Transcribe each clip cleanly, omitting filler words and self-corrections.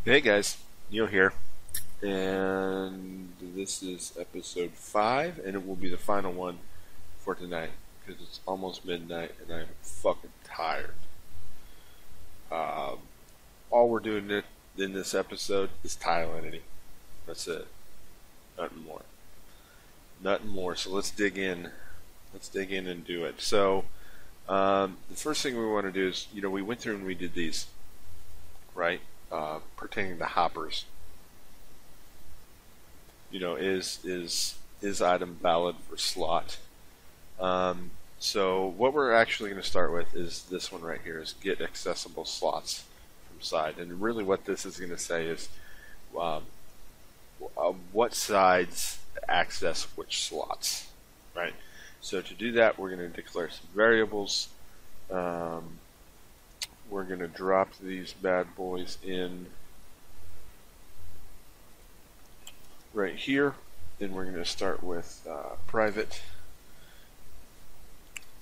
Hey guys, Neil here, and this is episode 5, and it will be the final one for tonight because it's almost midnight and I'm fucking tired. Um, all we're doing in this episode is TileEntity. That's it. Nothing more. Nothing more. So let's dig in. Let's dig in and do it. So the first thing we want to do is, we went through and we did these, right? Pertaining to hoppers. Is item valid for slot? So what we're actually going to start with is this one right here, is get accessible slots from side. And really what this is going to say is what sides access which slots, right? So to do that, we're going to declare some variables. We're going to drop these bad boys in right here. Then we're going to start with private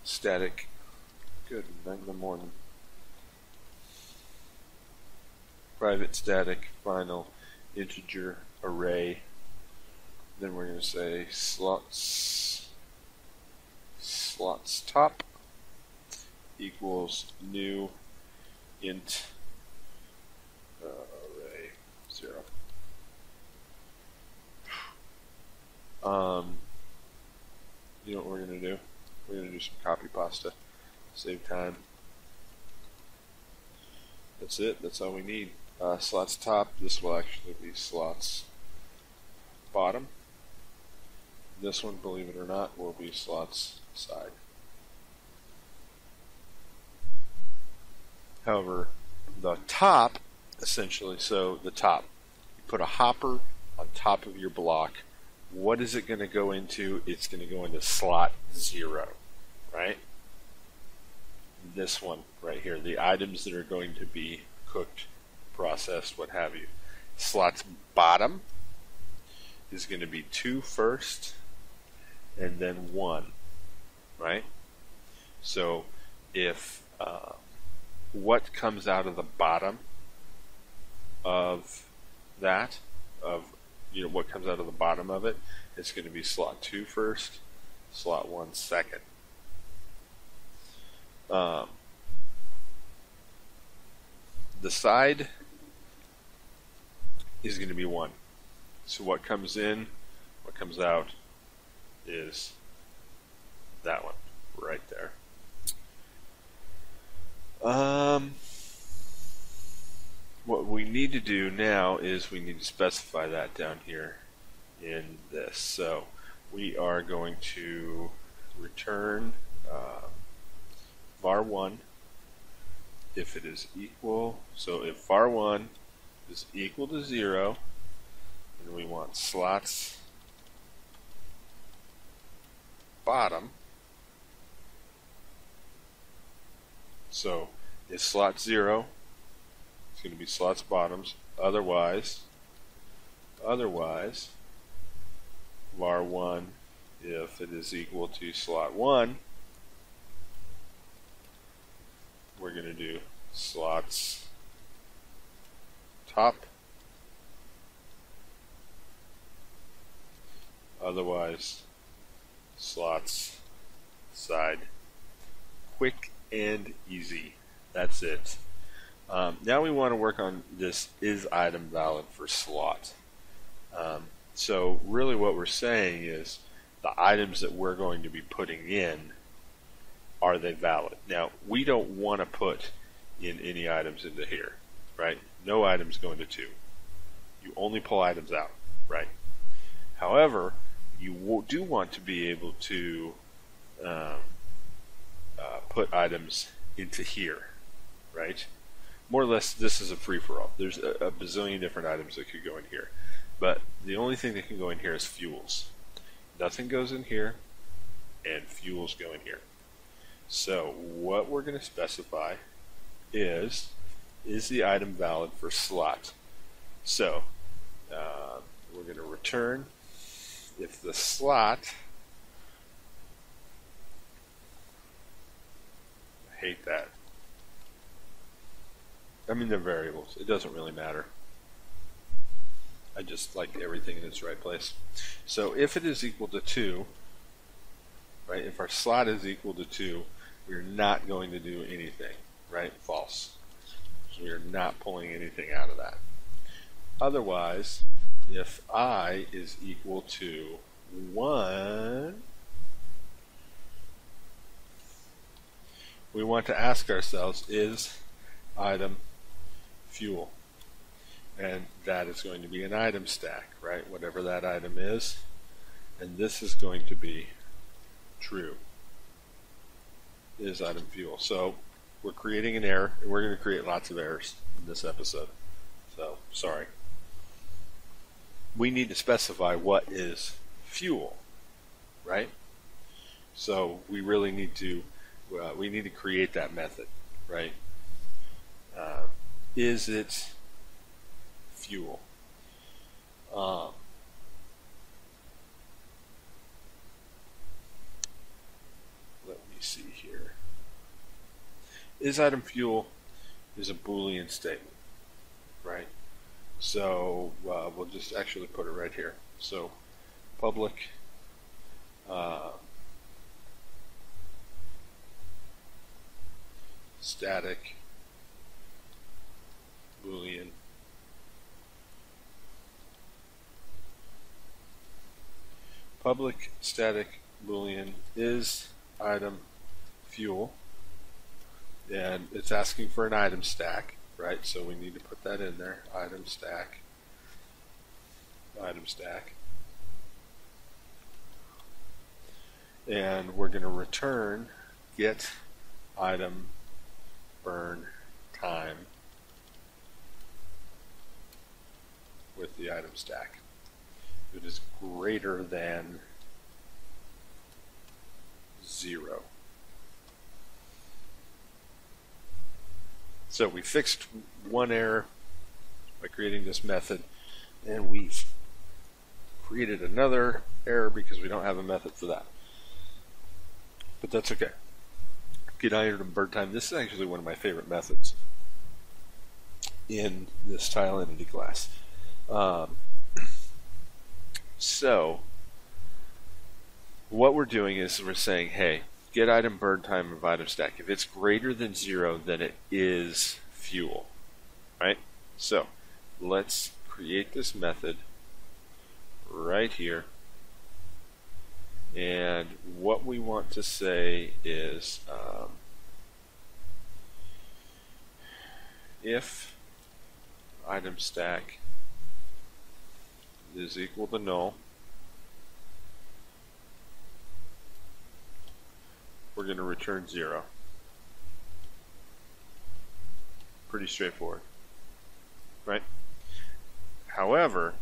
static. Good night in the morning. Private static final integer array. Then we're going to say slots top equals new int array 0. You know what we're going to do? We're going to do some copy pasta. Save time. That's it. That's all we need. Slots top. This will actually be slots bottom. This one, believe it or not, will be slots side. However, the top, essentially, so the top, you put a hopper on top of your block. What is it going to go into? It's going to go into slot 0, right? This one right here, the items that are going to be cooked, processed, what have you. Slot's bottom is going to be 2 first and then 1, right? So if what comes out of the bottom of that, what comes out of the bottom of it, it's going to be slot 2 first, slot 1 second. The side is going to be 1. So what comes in, what comes out is that one right there. What we need to do now is we need to specify that down here in this. So we are going to return var1 if it is equal. So if var1 is equal to 0, then we want slots bottom. So if slot 0, it's going to be slots bottoms. Otherwise, var1, if it is equal to slot 1, we're going to do slots top. Otherwise, slots side. Quick and easy. That's it. Now we want to work on this is item valid for slot. So really what we're saying is the items that we're going to be putting in, are they valid? Now we don't want to put in any items into here, right? No items go into 2. You only pull items out, right? However, you do want to be able to put items into here, right? More or less, this is a free-for-all. There's a bazillion different items that could go in here, but the only thing that can go in here is fuels. Nothing goes in here, and fuels go in here. So what we're going to specify is the item valid for slot? So we're going to return if the slot, I hate that. I mean, they're variables. It doesn't really matter. I just like everything in its right place. So if it is equal to 2, right, if our slot is equal to 2, we're not going to do anything, right? False. So we are not pulling anything out of that. Otherwise, if I is equal to 1, we want to ask ourselves, is item fuel? And that is going to be an item stack, right? Whatever that item is. And this is going to be true. Is item fuel. So we're creating an error, and we're going to create lots of errors in this episode. So, sorry. We need to specify what is fuel, right? So we really need to create that method, right? Is it fuel? Let me see here. Is item fuel is a Boolean statement, right? So we'll just actually put it right here. So public static Boolean public static Boolean is item fuel, and it's asking for an item stack, right? So we need to put that in there. Item stack. And we're going to return get item burn time with the item stack. It is greater than 0. So we fixed one error by creating this method, and we've created another error because we don't have a method for that. But that's okay. Get item burn time. This is actually one of my favorite methods in this TileEntity class. So what we're doing is we're saying, hey, get item burn time of item stack. If it's greater than 0, then it is fuel, right? So let's create this method right here. And what we want to say is if item stack is equal to null, we're going to return 0. Pretty straightforward, right? However,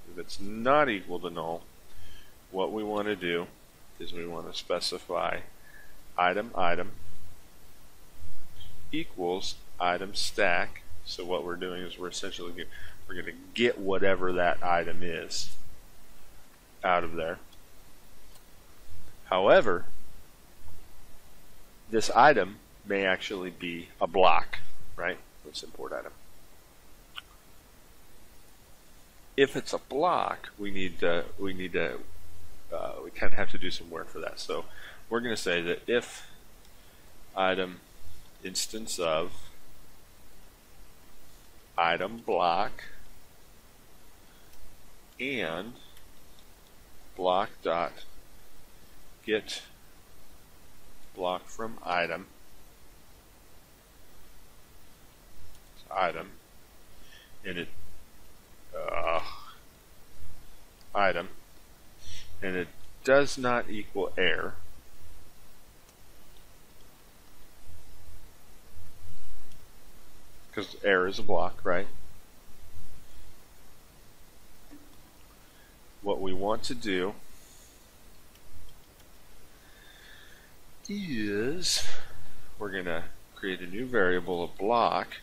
if it's not equal to null, what we want to do is we want to specify item equals item stack. So what we're doing is we're essentially we're going to get whatever that item is out of there. However, this item may actually be a block, right? Let's import item. If it's a block, we kind of have to do some work for that. So we're going to say that if item instance of item block and block dot get block from item and it item and it does not equal error, because error is a block, right? What we want to do is we're going to create a new variable of block,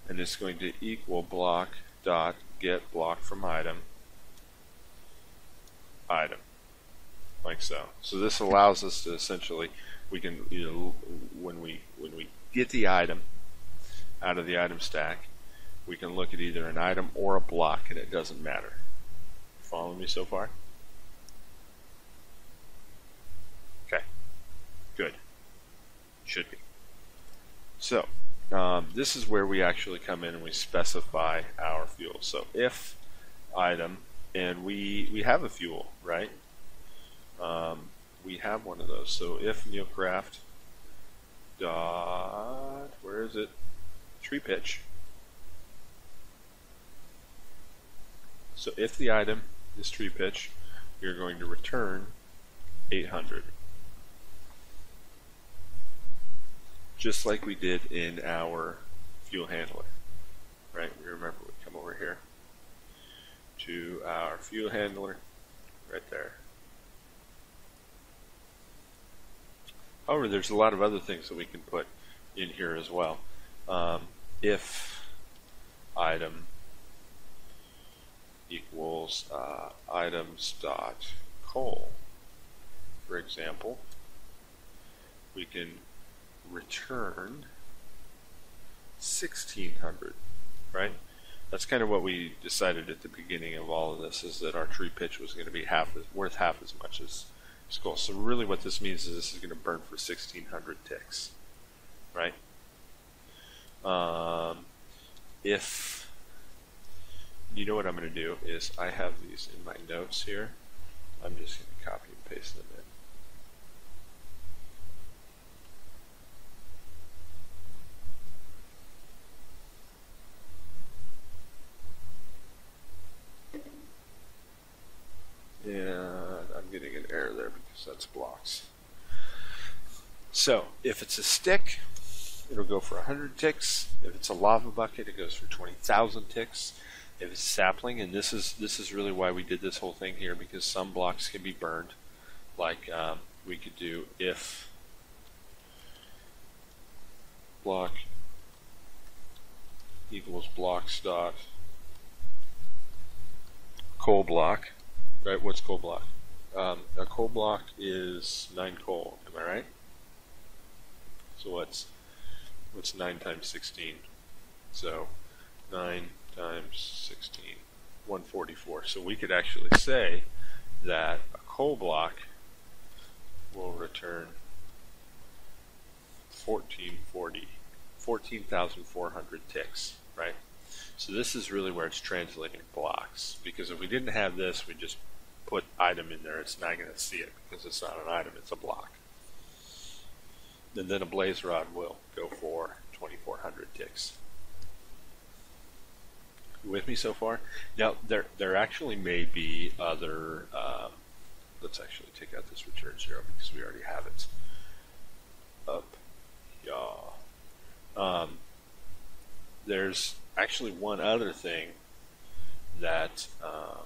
and it's going to equal block dot get block from item, like so. So this allows us to essentially, we can, you know, when we get the item out of the item stack, we can look at either an item or a block, and it doesn't matter. Follow me so far? Okay, good. Should be. So this is where we actually come in and we specify our fuel. So if item, and we have a fuel, right? We have one of those. So if Neilcraft dot, where is it? Tree pitch. So if the item is tree pitch, you're going to return 800. Just like we did in our fuel handler, right? We remember we come over here to our fuel handler, right there. However, there's a lot of other things that we can put in here as well. If item equals items dot coal, for example, we can return 1600, right? That's kind of what we decided at the beginning of all of this, is that our tree pitch was going to be worth half as much as coal. So really what this means is this is going to burn for 1600 ticks, right? If you know what I'm going to do is I have these in my notes here. I'm just going to copy and paste them in. And I'm getting an error there because that's blocks. So if it's a stick, it'll go for 100 ticks. If it's a lava bucket, it goes for 20,000 ticks. If it's sapling, and this is really why we did this whole thing here, because some blocks can be burned. Like we could do if block equals blocks dot coal block. Right, what's coal block? A coal block is 9 coal, am I right? So what's 9 times 16? So 9 times 16, 144. So we could actually say that a coal block will return 14,400 ticks, right? So this is really where it's translating blocks, because if we didn't have this, we just put item in there, it's not going to see it because it's not an item, it's a block. And then a blaze rod will go for 2,400 ticks. You with me so far? Now there actually may be other. Let's actually take out this return 0 because we already have it up. Yeah. There's actually one other thing that I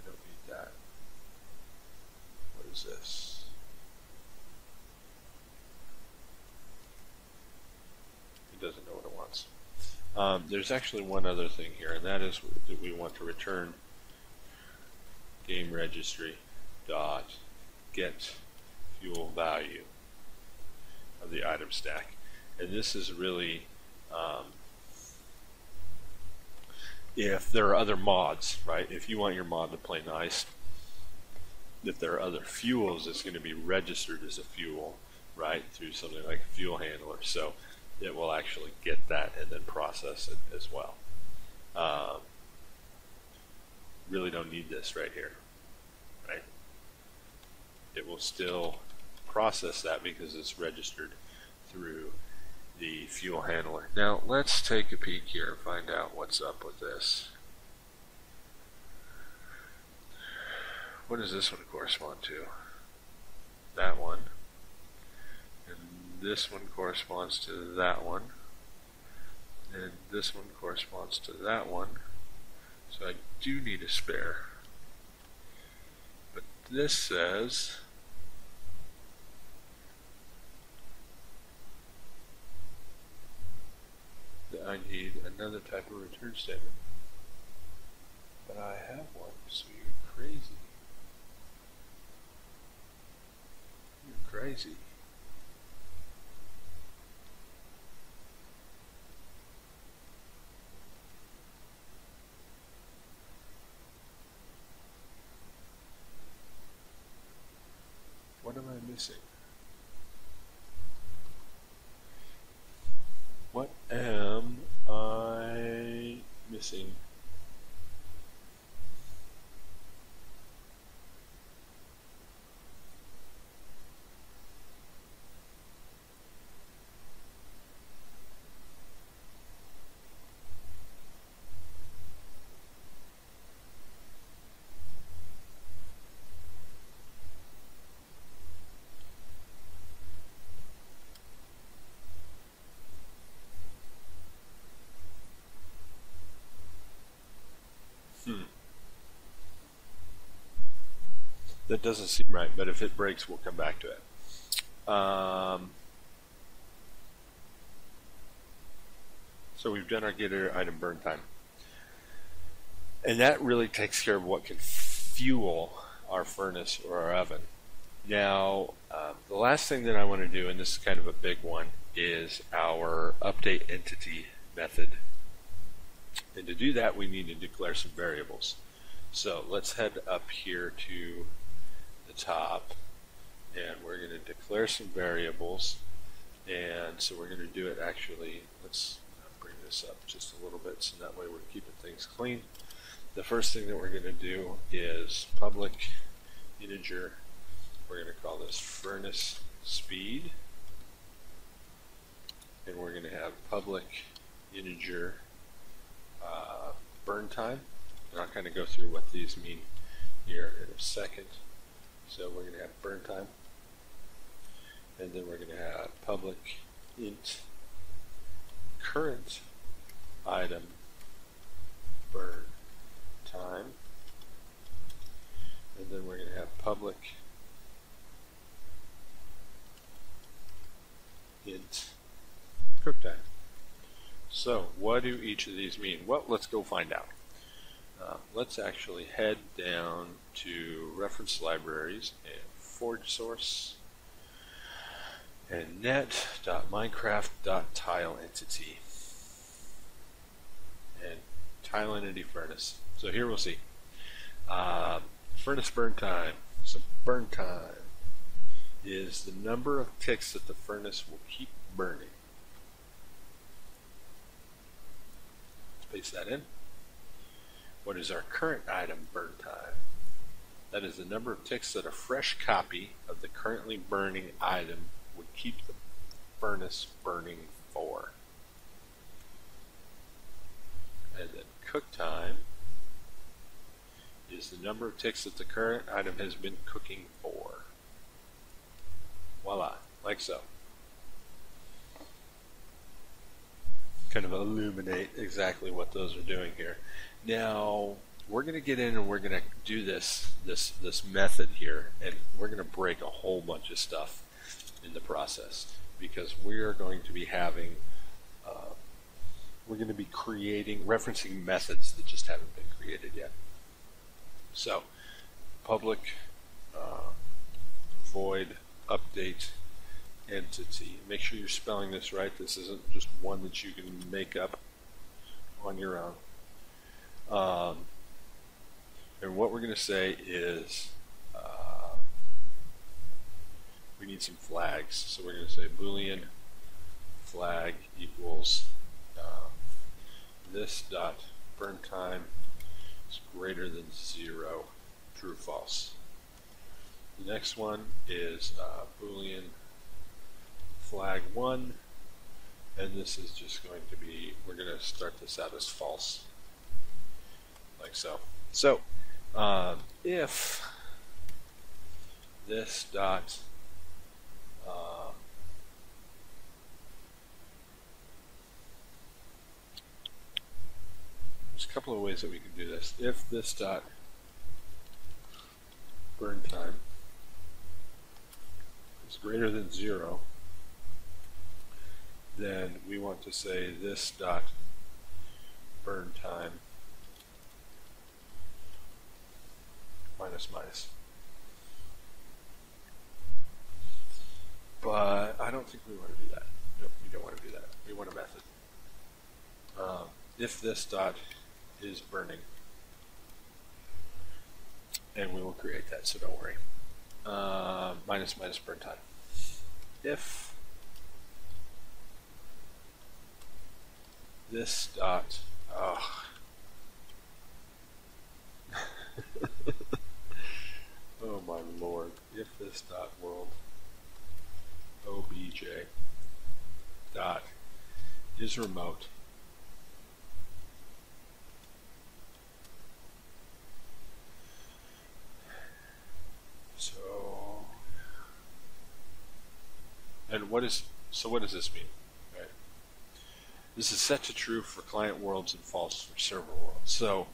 don't need that. What is this? It doesn't know what it wants. There's actually one other thing here, and that is that we want to return game registry dot get fuel value of the item stack. And this is really if there are other mods, right? If you want your mod to play nice, if there are other fuels, it's going to be registered as a fuel, right, through something like a fuel handler. So it will actually get that and then process it as well. Really don't need this right here, right? It will still process that because it's registered through the fuel handler. Now let's take a peek here and find out what's up with this. What does this one correspond to? That one. And this one corresponds to that one. And this one corresponds to that one. So I do need a spare. But this says that I need another type of return statement. But I have one, so you're crazy. You're crazy. missing? What am I missing? That doesn't seem right, but if it breaks, we'll come back to it. So we've done our getter item burn time. And that really takes care of what can fuel our furnace or our oven. Now, the last thing that I want to do, and this is kind of a big one, is our update entity method. And to do that, we need to declare some variables. So let's head up here to the top, and we're going to declare some variables. And so we're going to do it actually, let's bring this up just a little bit so that way we're keeping things clean. The first thing that we're going to do is public integer. We're going to call this furnace speed, and we're going to have public integer burn time. And I'll kind of go through what these mean here in a second. So we're going to have burn time, and then we're going to have public int current item burn time, and then we're going to have public int cook time. So what do each of these mean? Well, let's go find out. Let's actually head down to reference libraries and forge source and net.minecraft.TileEntity and TileEntity furnace. So here we'll see furnace burn time. So burn time is the number of ticks that the furnace will keep burning. Let's paste that in. What is our current item burn time? That is the number of ticks that a fresh copy of the currently burning item would keep the furnace burning for. And then cook time is the number of ticks that the current item has been cooking for. Voila, like so. Kind of illuminate exactly what those are doing here. Now we're going to get in and we're going to do this method here, and we're going to break a whole bunch of stuff in the process, because we are going to be having we're going to be referencing methods that just haven't been created yet. So public void update entity. Make sure you're spelling this right. This isn't just one that you can make up on your own. And what we're going to say is we need some flags. So we're going to say Boolean flag equals this dot burn time is greater than 0, true, false. The next one is Boolean flag 1, and this is just going to be, we're going to start this out as false, like so. So if this dot there's a couple of ways that we can do this. If this dot burn time is greater than 0, then we want to say this dot burn time minus minus. But I don't think we want to do that. Nope, we don't want to do that. We want a method. If this dot is burning, and we will create that, so don't worry. minus minus burn time. If this dot, oh, oh my lord, if this dot world obj dot is remote, what does this mean? Right? This is set to true for client worlds and false for server worlds. So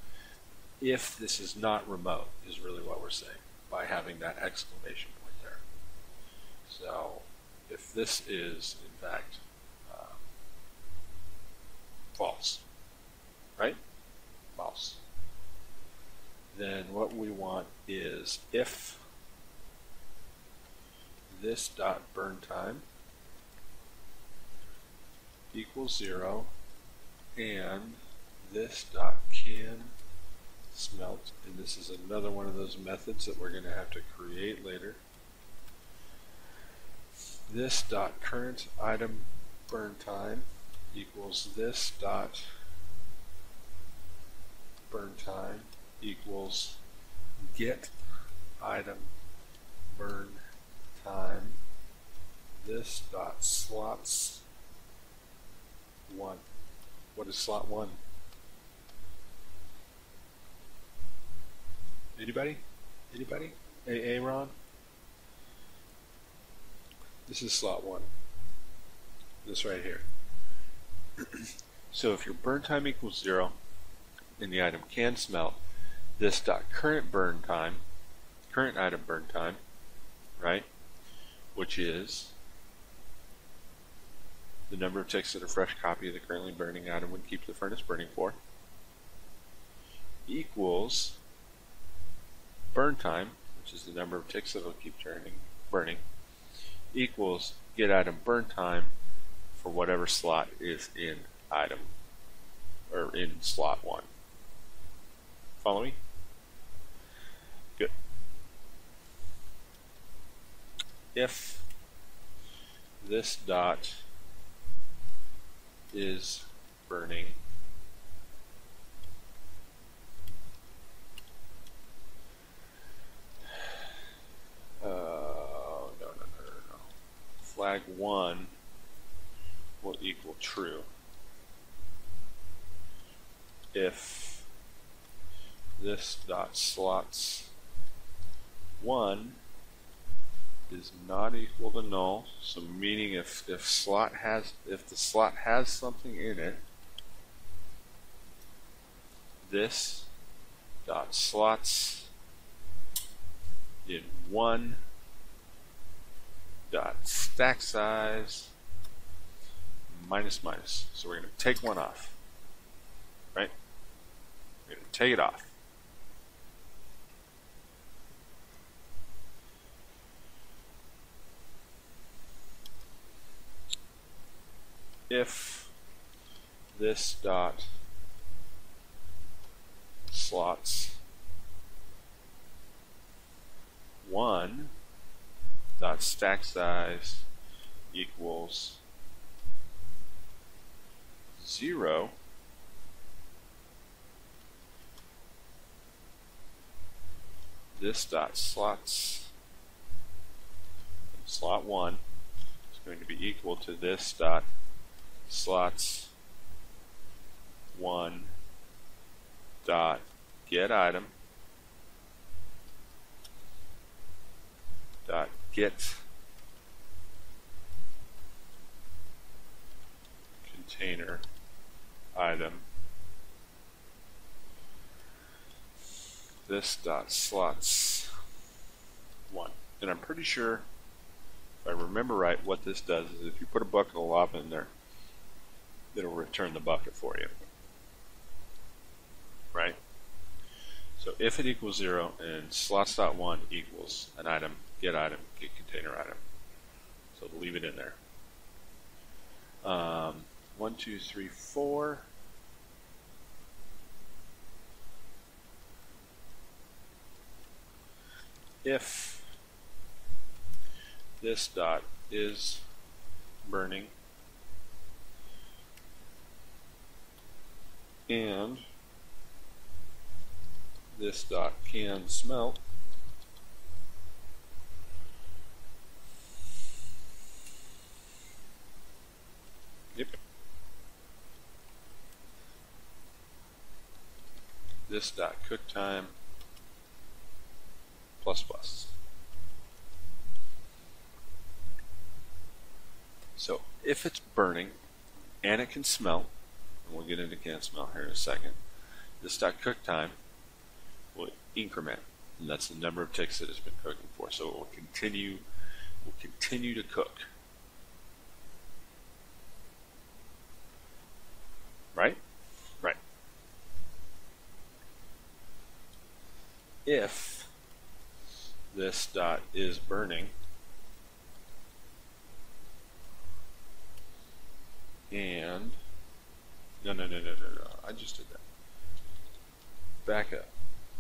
if this is not remote is really what we're saying by having that exclamation point there. So if this is in fact false, right? False. Then what we want is if this dot burn time equals 0 and this dot can smelt, and this is another one of those methods that we're going to have to create later. This dot current item burn time equals this dot burn time equals get item burn time. This dot slots 1. What is slot 1? Anybody? Anybody? Aaron? This is slot 1. This right here. So if your burn time equals 0 and the item can smelt, this dot current burn time, current item burn time, right, which is the number of ticks that a fresh copy of the currently burning item would keep the furnace burning for, equals burn time, which is the number of ticks that it'll keep burning, equals get item burn time for whatever slot is in item, or in slot 1. Follow me? Good. If this dot is burning no. Flag 1 will equal true. If this dot slots 1 is not equal to null, so meaning if the slot has something in it, this dot slots in 1 dot stack size minus minus. So we're going to take 1 off, right? We're going to take it off. If this dot slots 1 dot stack size equals 0, this dot slots slot 1 is going to be equal to this dot slots 1 dot get item dot get container item. This dot slots 1, and I'm pretty sure, if I remember right, what this does is if you put a bucket of lava in there, it'll return the bucket for you, right? So if it equals 0 and slots.1 equals an item, get container item. So leave it in there. 1, 2, 3, 4. If this dot is burning, and this dot can smelt. Yep. This dot cook time plus plus. So if it's burning and it can smelt, and we'll get into can smelt here in a second, this dot cook time will increment, and that's the number of ticks that it's been cooking for. So it will continue to cook. Right? Right. If this dot is burning and no, I just did that. Back up.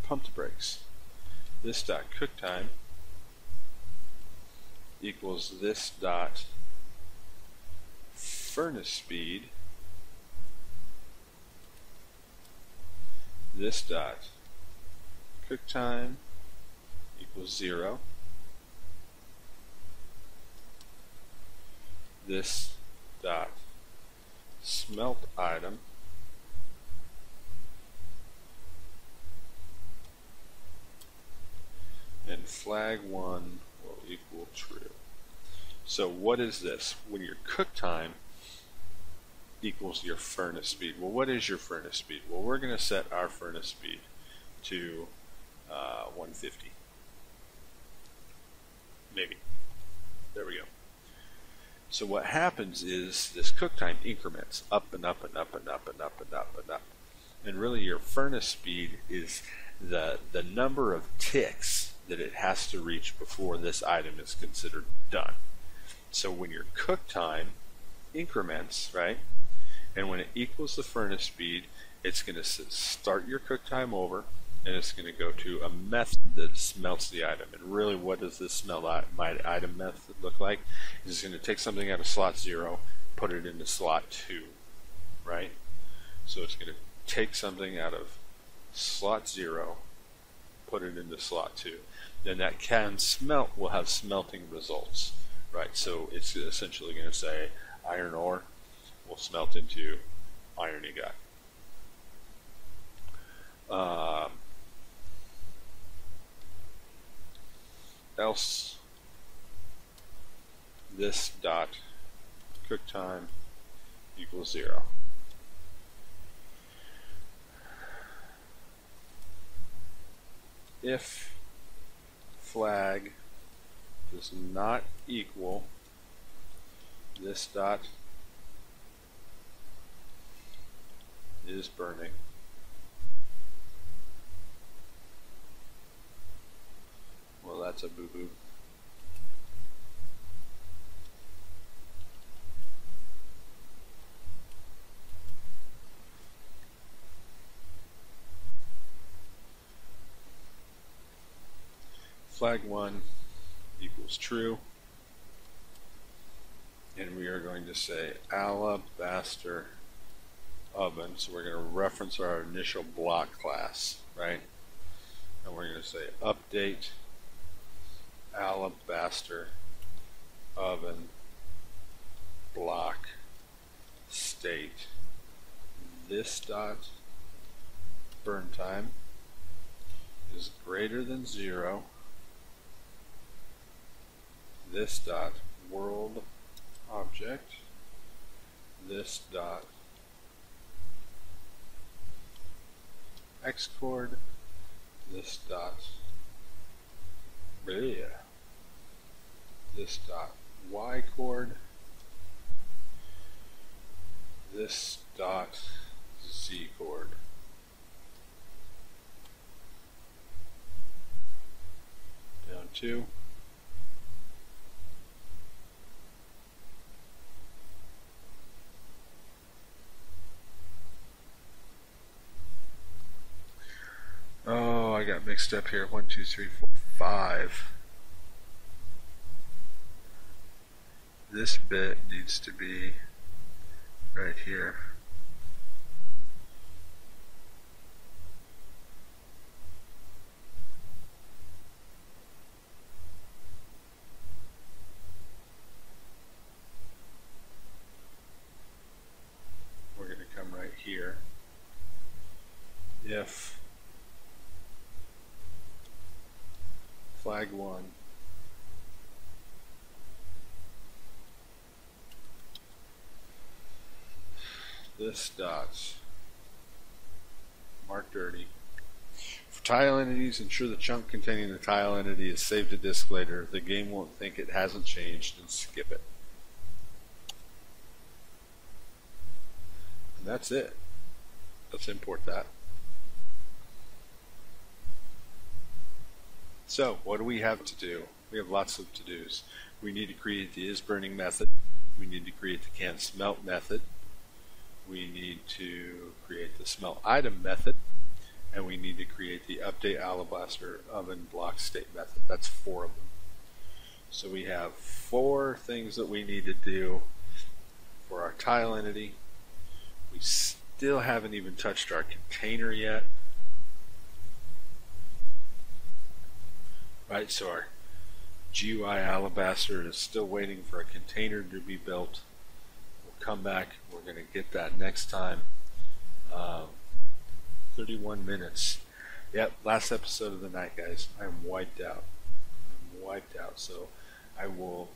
Pump the brakes. This dot cook time equals this dot furnace speed. This dot cook time equals 0. This dot smelt item and flag 1 will equal true. So what is this? When your cook time equals your furnace speed. Well, what is your furnace speed? Well, we're going to set our furnace speed to 150. Maybe. There we go. So what happens is this cook time increments up and up and up and up and up and up and up. And really your furnace speed is the number of ticks that it has to reach before this item is considered done. So when your cook time increments, right, and when it equals the furnace speed, it's going to start your cook time over, and it's going to go to a method that smelts the item. And really, what does this smelt item method look like? It's going to take something out of slot 0, put it into slot 2, right? So it's going to take something out of slot 0, put it into slot 2. Then that can smelt will have smelting results, right? So it's essentially going to say iron ore will smelt into iron ingot. Else this dot cook time equals 0. If flag does not equal this dot is burning, well, that's a boo-boo. Flag 1 equals true, and we are going to say alabaster oven, so we're going to reference our initial block class, right? And we're going to say update alabaster oven block state. This dot burn time is greater than 0. This dot world object. This dot X chord. This dot this dot Y chord. This dot Z chord. Down 2. Oh, I got mixed up here. 1, 2, 3, 4, 5. this bit needs to be right here. We're going to come right here. If flag 1 this dots mark dirty. For tile entities, ensure the chunk containing the tile entity is saved to disk later. The game won't think it hasn't changed and skip it. And that's it. Let's import that. So what do we have to do? We have lots of to-dos. We need to create the isBurning method. We need to create the canSmelt method. We need to create the smelt item method. And we need to create the update alabaster oven block state method. That's 4 of them. So we have 4 things that we need to do for our tile entity. We still haven't even touched our container yet. Right, so our GUI alabaster is still waiting for a container to be built. We'll come back. We're going to get that next time. 31 minutes. Yep, last episode of the night, guys. I am wiped out. I'm wiped out. So I will.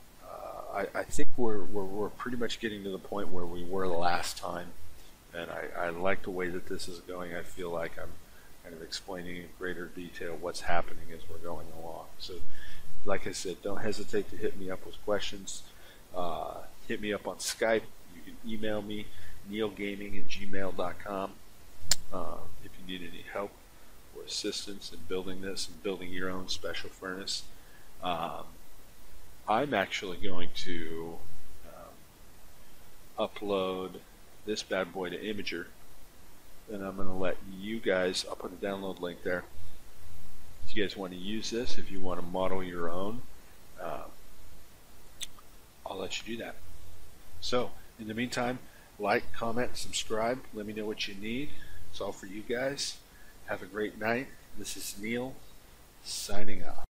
I think we're pretty much getting to the point where we were the last time, and I like the way that this is going. I feel like I'm kind of explaining in greater detail what's happening as we're going along. So, like I said, don't hesitate to hit me up with questions. Hit me up on Skype. You can email me, neilgaming@gmail.com. If you need any help or assistance in building this and building your own special furnace. I'm actually going to upload this bad boy to Imager, and I'm going to let you guys, I'll put a download link there. If you guys want to use this, if you want to model your own, I'll let you do that. So, in the meantime, like, comment, subscribe, let me know what you need. It's all for you guys. Have a great night. This is Neil, signing off.